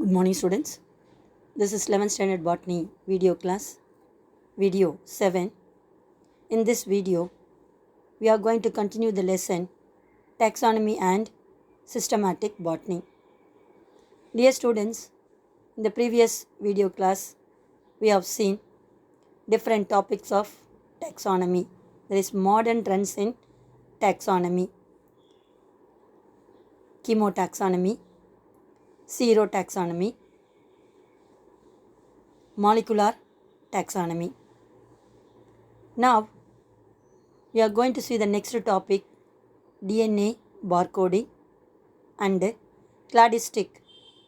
Good morning, students. This is 11th standard botany video class, video 7. In this video, we are going to continue the lesson taxonomy and systematic botany. Dear students, in the previous video class, we have seen different topics of taxonomy. There is modern trends in taxonomy, chemotaxonomy, xerotaxonomy, molecular taxonomy. Now, we are going to see the next topic, DNA barcoding and cladistic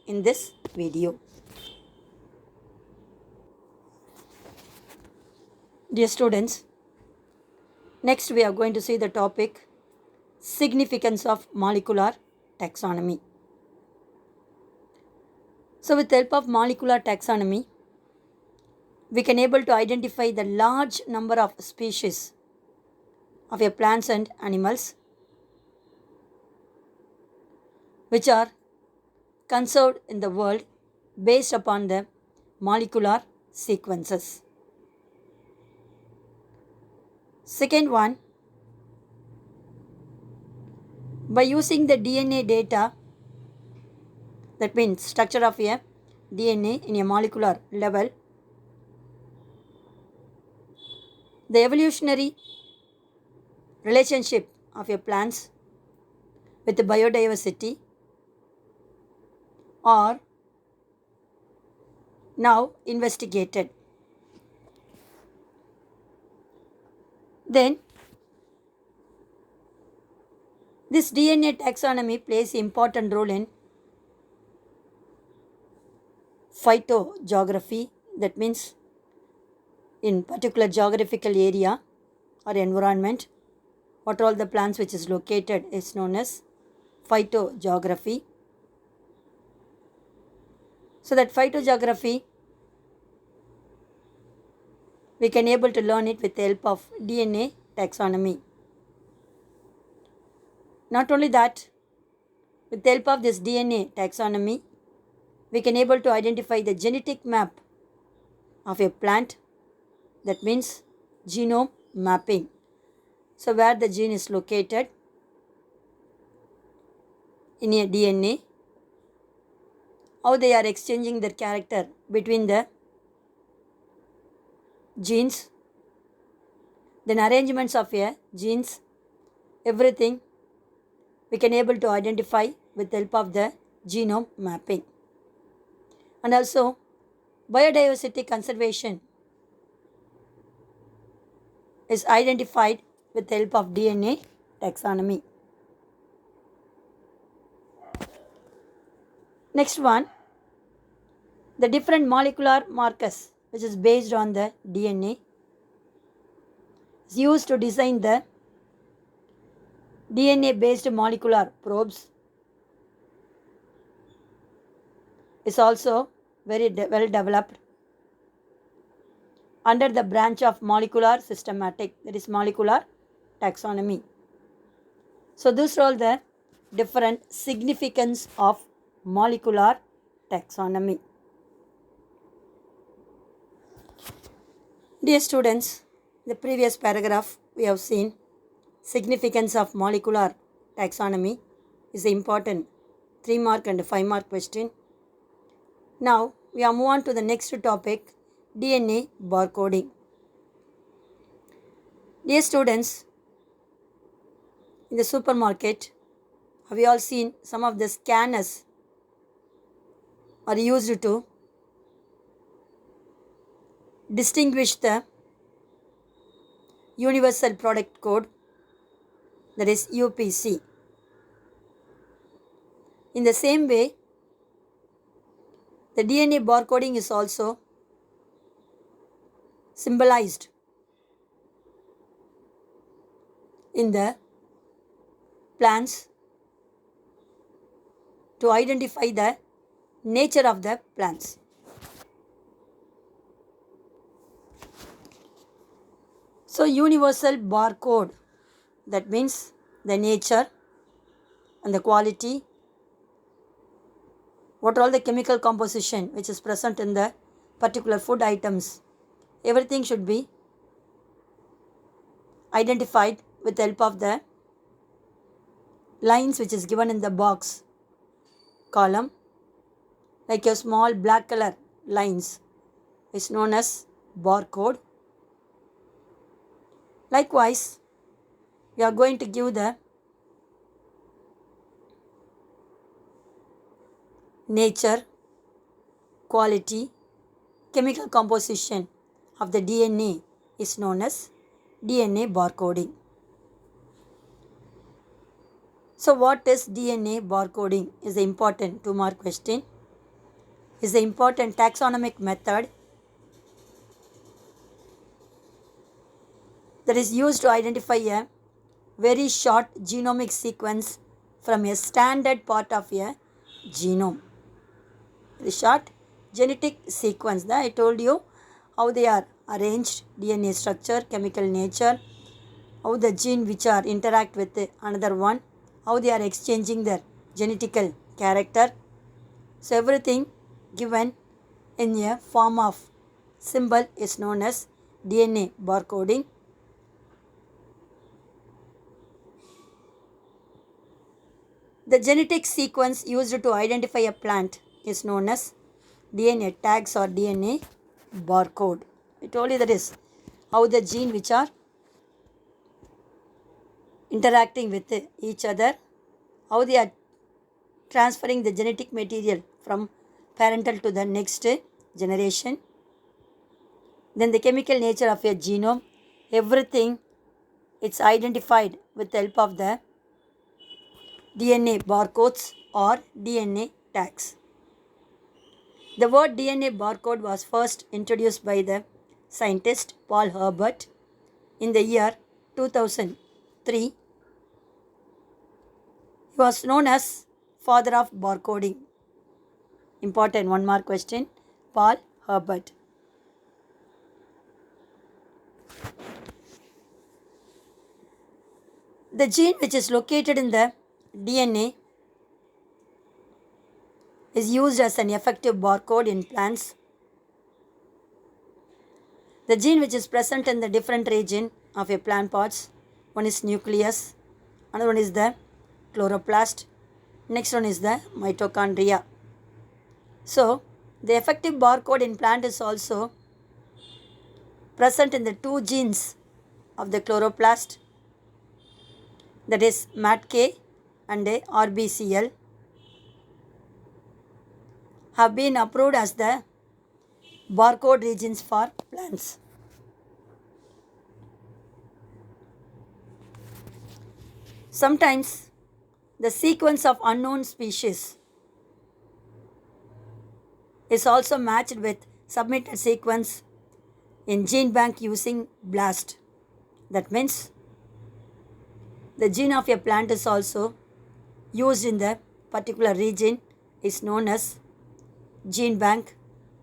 in this video. Dear students, next we are going to see the topic significance of molecular taxonomy. So with the help of molecular taxonomy, we can able to identify the large number of species of a plants and animals which are conserved in the world based upon the molecular sequences. Second one, by using the DNA data, that means structure of a DNA in a molecular level, the evolutionary relationship of a plants with the biodiversity are now investigated. Then, this DNA taxonomy plays an important role in phytogeography, that means in particular geographical area or environment, what all the plants which is located is known as phytogeography. So that phytogeography, we can able to learn it with the help of DNA taxonomy. Not only that, with the help of this DNA taxonomy, we can able to identify the genetic map of a plant, that means genome mapping. So where the gene is located in a DNA, how they are exchanging their character between the genes, then arrangements of a genes, everything we can able to identify with the help of the genome mapping. And also biodiversity conservation is identified with the help of DNA taxonomy. Next one, the different molecular markers which is based on the DNA is used to design the DNA based molecular probes, is also very well developed under the branch of molecular systematic, that is molecular taxonomy. So these are all the different significance of molecular taxonomy. Dear students, in the previous paragraph we have seen significance of molecular taxonomy is an important 3 mark and 5 mark question. Now we are move on to the next topic, DNA barcoding. Dear students, in the supermarket, have you all seen some of the scanners are used to distinguish the universal product code, that is UPC. In the same way, the DNA barcoding is also symbolized in the plants to identify the nature of the plants. So universal barcode, that means the nature and the quality what are all the chemical composition which is present in the particular food items. Everything should be identified with the help of the lines which is given in the box column, like a small black color lines is known as barcode. Likewise, we are going to give the nature, quality, chemical composition of the DNA is known as DNA barcoding. So what is DNA barcoding is the important 2-mark question. Is the important taxonomic method that is used to identify a very short genomic sequence from a standard part of a genome. The short genetic sequence that I told you how they are arranged, DNA structure, chemical nature, how the gene which are interact with another one, how they are exchanging their genetical character. So everything given in a form of symbol is known as DNA barcoding. The genetic sequence used to identify a plant is known as DNA tags or DNA barcode. I told you that is how the gene which are interacting with each other, how they are transferring the genetic material from parental to the next generation. Then the chemical nature of a genome, everything it's identified with the help of the DNA barcodes or DNA tags. The word DNA barcode was first introduced by the scientist Paul Herbert in the year 2003. He was known as father of barcoding. Important 1-mark question. Paul Herbert. The gene which is located in the DNA is used as an effective barcode in plants. The gene which is present in the different region of a plant parts, one is nucleus, another one is the chloroplast, next one is the mitochondria. So the effective barcode in plant is also present in the 2 genes of the chloroplast, that is MATK and RBCL, have been approved as the barcode regions for plants. Sometimes the sequence of unknown species is also matched with submitted sequence in gene bank using BLAST. That means the gene of a plant is also used in the particular region is known as gene bank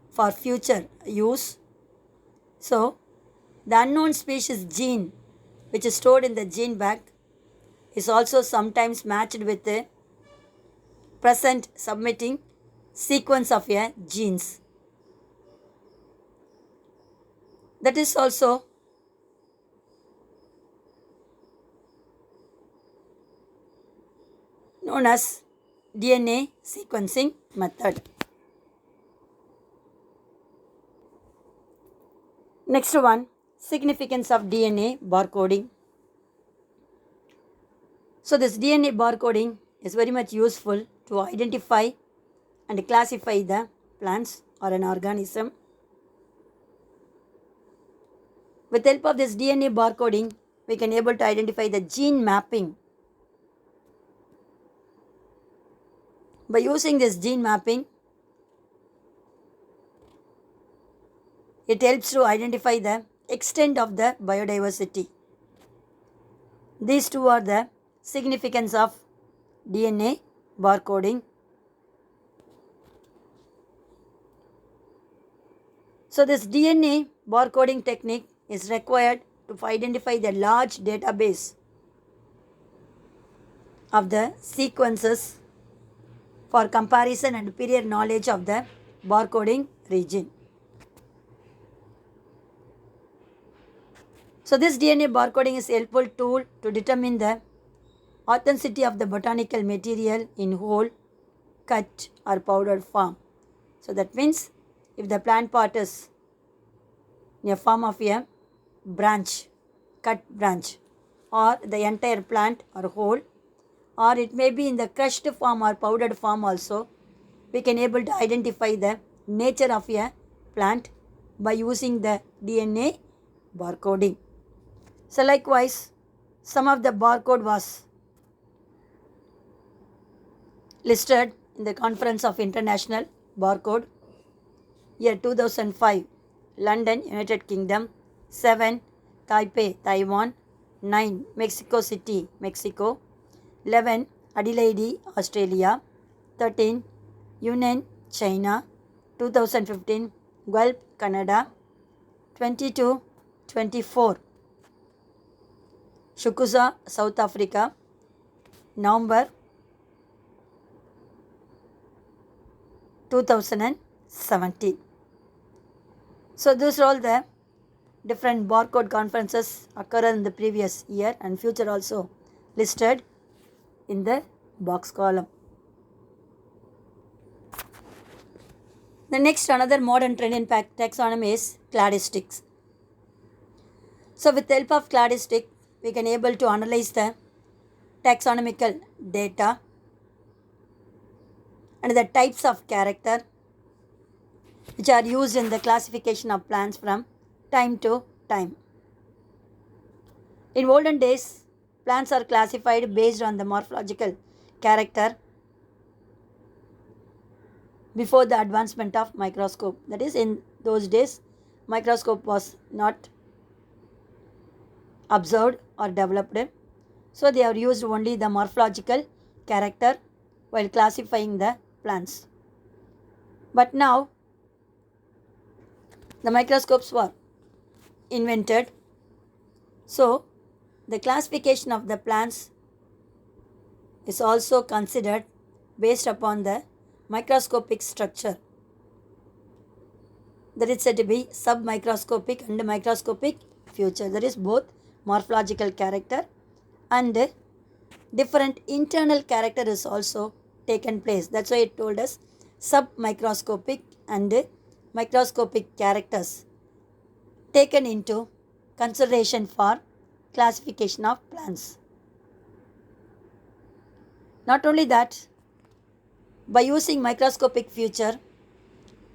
for future use. So the unknown species gene which is stored in the gene bank is also sometimes matched with the present submitting sequence of a genes. That is also known as DNA sequencing method. Next one, significance of DNA barcoding. So this DNA barcoding is very much useful to identify and classify the plants or an organism. With the help of this DNA barcoding, we can able to identify the gene mapping. By using this gene mapping, it helps to identify the extent of the biodiversity. These two are the significance of DNA barcoding. So this DNA barcoding technique is required to identify the large database of the sequences for comparison and superior knowledge of the barcoding region. So this DNA barcoding is a helpful tool to determine the authenticity of the botanical material in whole, cut or powdered form. So that means if the plant part is in a form of a branch, cut branch, or the entire plant or whole, or it may be in the crushed form or powdered form also, we can able to identify the nature of a plant by using the DNA barcoding. So likewise, some of the barcode was listed in the Conference of International Barcode, year 2005, London, United Kingdom, 7, Taipei, Taiwan, 9, Mexico City, Mexico, 11, Adelaide, Australia, 13, Yunnan, China, 2015, Guelph, Canada, 22, 24, Shukuza, South Africa, November 2017. So these are all the different barcode conferences occurred in the previous year and future also listed in the box column. The next another modern trend in taxonomy is cladistics. So with the help of cladistic, we can able to analyze the taxonomical data and the types of character which are used in the classification of plants from time to time. In olden days, plants are classified based on the morphological character before the advancement of microscope. That is, in those days, microscope was not observed or developed. So they are used only the morphological character while classifying the plants. But now the microscopes were invented. So the classification of the plants is also considered based upon the microscopic structure. That is said to be submicroscopic and microscopic feature. That is both morphological character and different internal character is also taken place. That's why it told us submicroscopic and microscopic characters taken into consideration for classification of plants. Not only that, by using microscopic feature,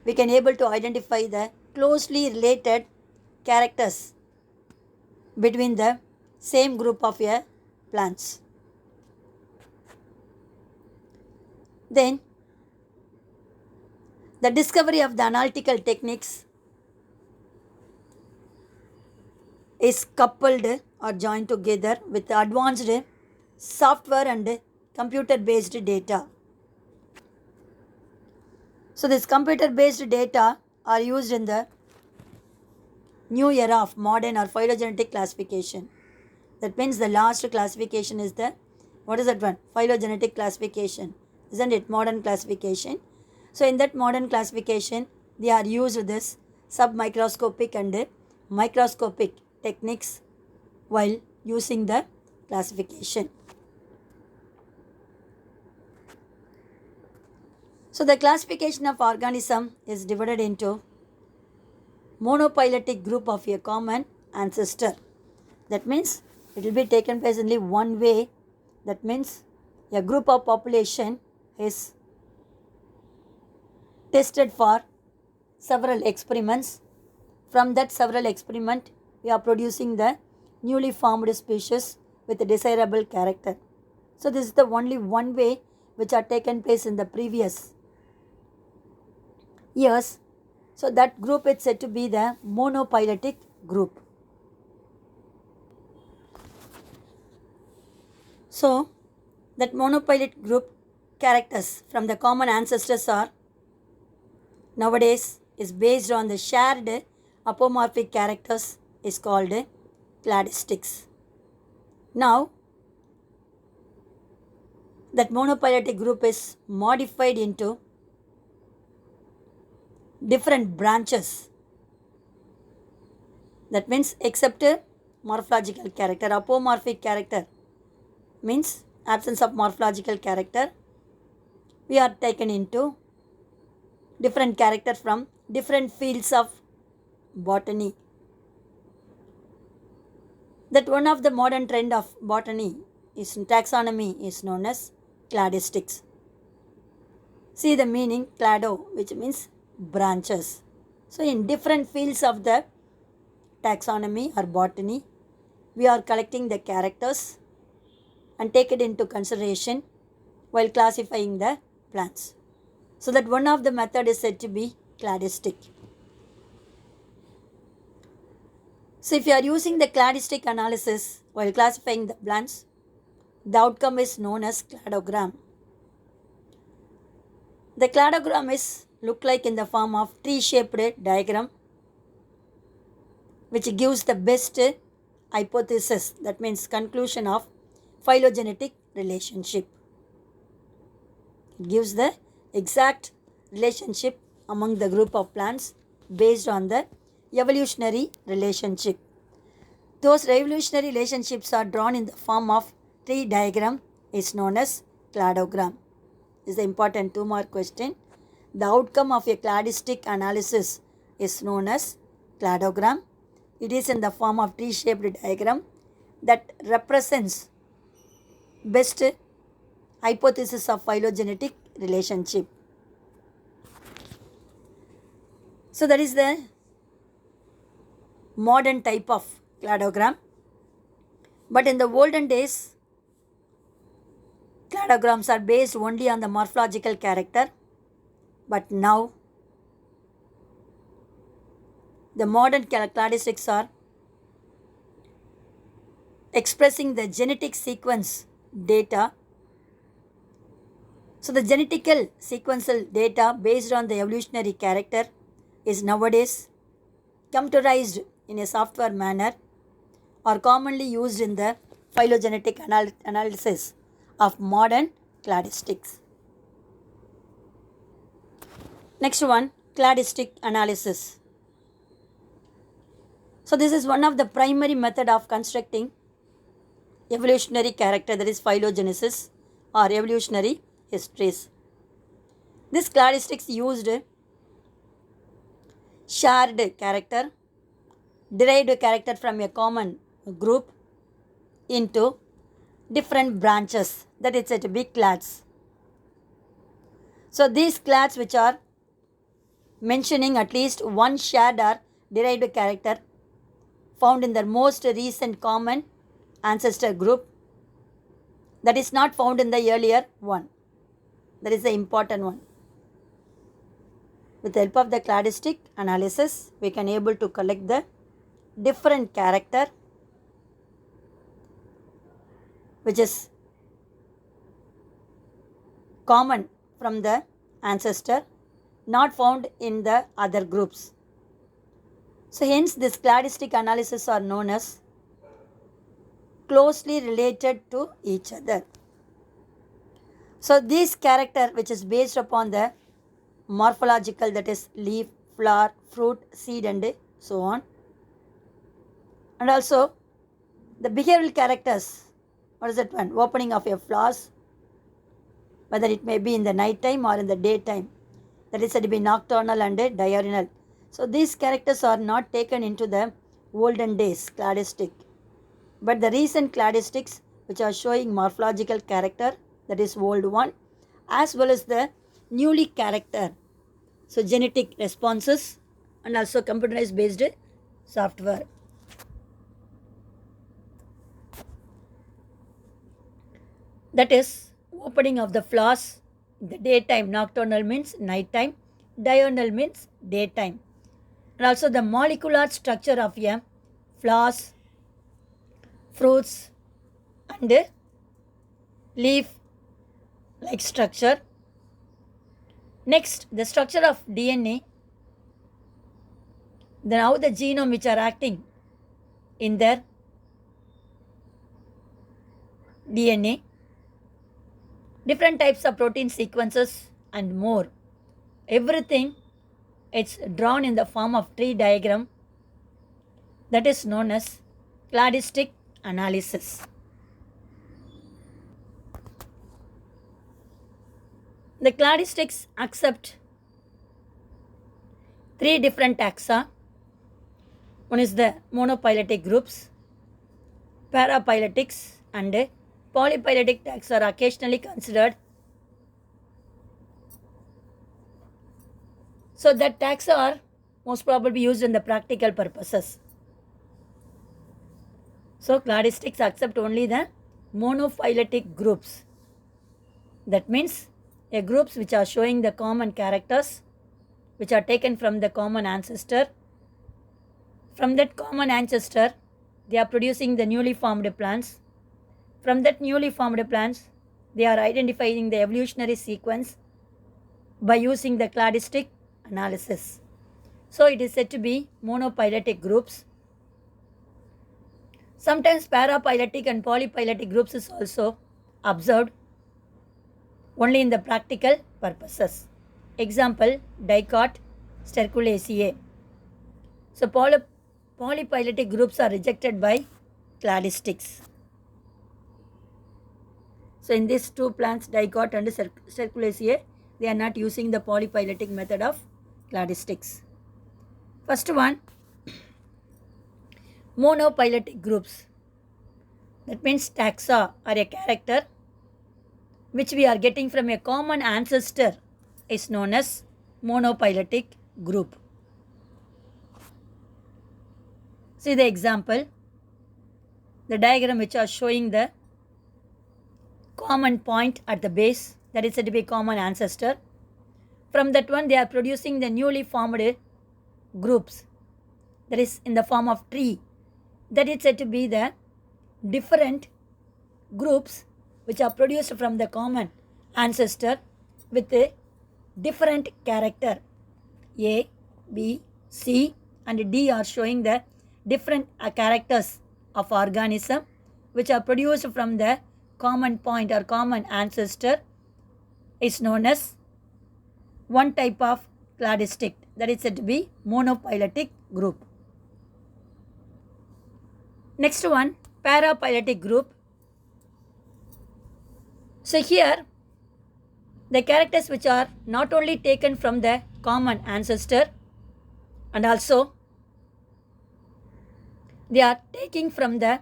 we can able to identify the closely related characters between the same group of plants. Then the discovery of the analytical techniques is coupled or joined together with advanced software and computer based data. So this computer based data are used in the new era of modern or phylogenetic classification. That means the last classification is the, what is that one? Phylogenetic classification. Isn't it? Modern classification. So in that modern classification, they are used this submicroscopic and microscopic techniques while using the classification. So the classification of organism is divided into monophyletic group of a common ancestor. That means it will be taken place only one way. That means a group of population is tested for several experiments. From that several experiment, we are producing the newly formed species with a desirable character. So this is the only one way which are taken place in the previous years. So that group is said to be the monophyletic group. So that monophyletic group characters from the common ancestors are nowadays is based on the shared apomorphic characters is called cladistics. Now that monophyletic group is modified into different branches. That means except a morphological character, apomorphic character means absence of morphological character, we are taken into different characters from different fields of botany. That one of the modern trend of botany is taxonomy is known as cladistics. See the meaning clado, which means branches. So in different fields of the taxonomy or botany, we are collecting the characters and take it into consideration while classifying the plants. So that one of the method is said to be cladistic. So if you are using the cladistic analysis while classifying the plants, the outcome is known as cladogram. The cladogram is look like in the form of tree-shaped diagram, which gives the best hypothesis, that means conclusion of phylogenetic relationship. It gives the exact relationship among the group of plants based on the evolutionary relationship. Those evolutionary relationships are drawn in the form of tree diagram is known as cladogram. This is the important 2-mark question. The outcome of a cladistic analysis is known as cladogram. It is in the form of tree-shaped diagram that represents best hypothesis of phylogenetic relationship. So that is the modern type of cladogram. But in the olden days, cladograms are based only on the morphological character. But now, the modern cladistics are expressing the genetic sequence data. So the genetical sequential data based on the evolutionary character is nowadays computerized in a software manner or commonly used in the phylogenetic analysis of modern cladistics. Next one, cladistic analysis. So this is one of the primary method of constructing evolutionary character, that is phylogenesis or evolutionary histories. This cladistics used shared character, derived character from a common group into different branches, that is said to be clades. So these clades which are mentioning at least one shared or derived character found in the most recent common ancestor group that is not found in the earlier one. That is the important one. With the help of the cladistic analysis, we can able to collect the different character which is common from the ancestor, not found in the other groups. So hence this cladistic analysis are known as closely related to each other. So this character which is based upon the morphological, that is leaf, flower, fruit, seed and so on, and also the behavioral characters. What is that one? Opening of a flowers, whether it may be in the night time or in the daytime, that is said to be nocturnal and diurnal. So these characters are not taken into the olden days cladistic, but the recent cladistics which are showing morphological character, that is old one, as well as the newly character, so genetic responses and also computerized based software. That is opening of the flowers in the daytime, nocturnal means nighttime, diurnal means daytime, and also the molecular structure of a flowers, fruits and leaf like structure. Next, the structure of DNA, then how the genome which are acting in their DNA, different types of protein sequences, and more. Everything it's drawn in the form of tree diagram that is known as cladistic analysis. The cladistics accept three different taxa. One is the monophyletic groups, paraphyletics, and polyphyletic taxa are occasionally considered. So that taxa are most probably used in the practical purposes. So cladistics accept only the monophyletic groups. That means a groups which are showing the common characters which are taken from the common ancestor. From that common ancestor, they are producing the newly formed plants. From that newly formed plants, they are identifying the evolutionary sequence by using the cladistic analysis. So it is said to be monophyletic groups. Sometimes paraphyletic and polyphyletic groups is also observed only in the practical purposes. Example, dicot, sterculaceae. So polyphyletic groups are rejected by cladistics. So in these two plants, dicot and sterculaceae, they are not using the polyphyletic method of cladistics. First one, monophyletic groups. That means taxa or a character which we are getting from a common ancestor is known as monophyletic group. See the example, the diagram which are showing the common point at the base, that is said to be common ancestor. From that one they are producing the newly formed groups, that is in the form of tree, that is said to be the different groups which are produced from the common ancestor with a different character. A, B, C and D are showing the different characters of organism which are produced from the common point or common ancestor is known as one type of cladistic, that is said to be monophyletic group. Next one, paraphyletic group. So here the characters which are not only taken from the common ancestor and also they are taking from the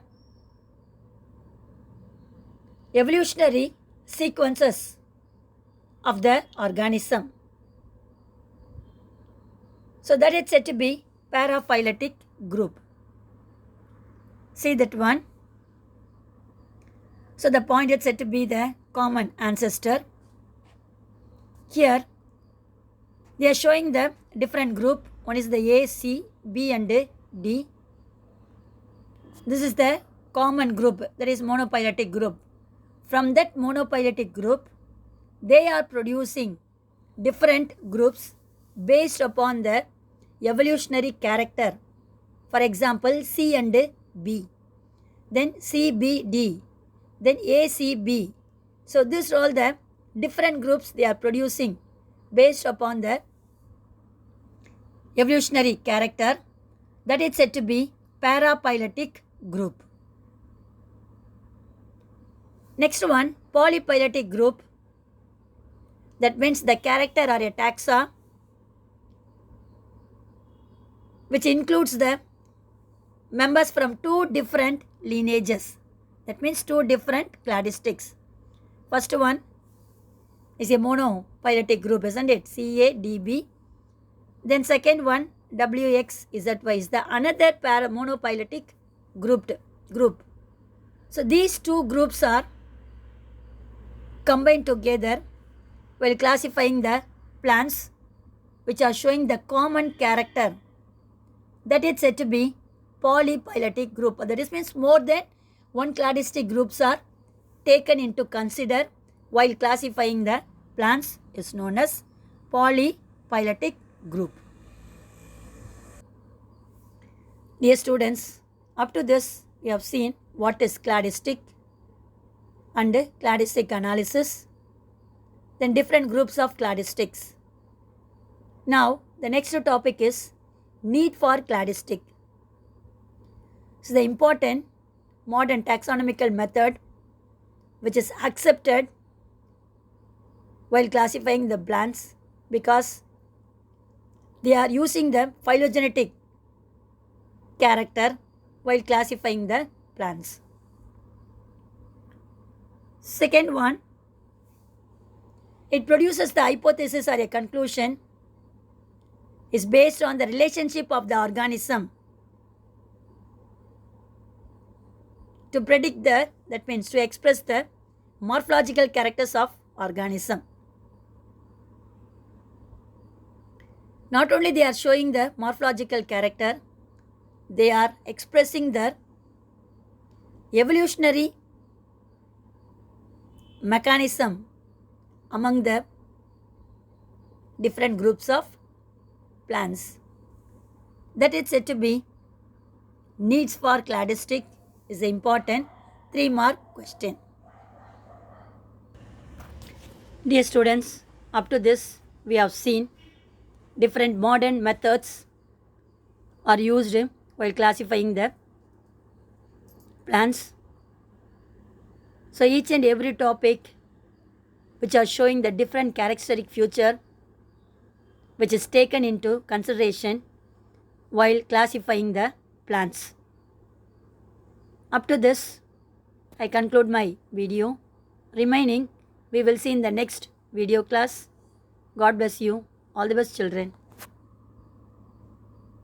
evolutionary sequences of the organism. So that is said to be paraphyletic group. See that one. So the point is said to be the common ancestor. Here they are showing the different group. One is the A, C, B and D. This is the common group, that is monophyletic group. From that monophyletic group, they are producing different groups based upon the evolutionary character. For example, C and B, then CBD, then ACB. So these are all the different groups they are producing based upon the evolutionary character, that is said to be paraphyletic group. Next one, polyphyletic group. That means the character or a taxa which includes the members from two different lineages. That means two different cladistics. First one is a monophyletic group, isn't it? CADB. Then second one, WXZY, is the another monophyletic group. So these two groups are combined together while classifying the plants which are showing the common character, that is said to be polyphyletic group. That is means more than one cladistic groups are taken into consider while classifying the plants is known as polyphyletic group. Dear students, up to this we have seen what is cladistic and cladistic analysis. then different groups of cladistics. Now, the next topic is need for cladistic. So, the important modern taxonomical method which is accepted while classifying the plants because they are using the phylogenetic character while classifying the plants. Second one, it produces the hypothesis or a conclusion is based on the relationship of the organism to predict that means to express the morphological characters of organism. Not only they are showing the morphological character, they are expressing the evolutionary mechanism among the different groups of plants. That is said to be needs for cladistic is an important 3-mark question. Dear students, up to this we have seen different modern methods are used while classifying the plants. So each and every topic which are showing the different characteristic feature which is taken into consideration while classifying the plants. Up to this, I conclude my video. Remaining, we will see in the next video class. God bless you. All the best, children.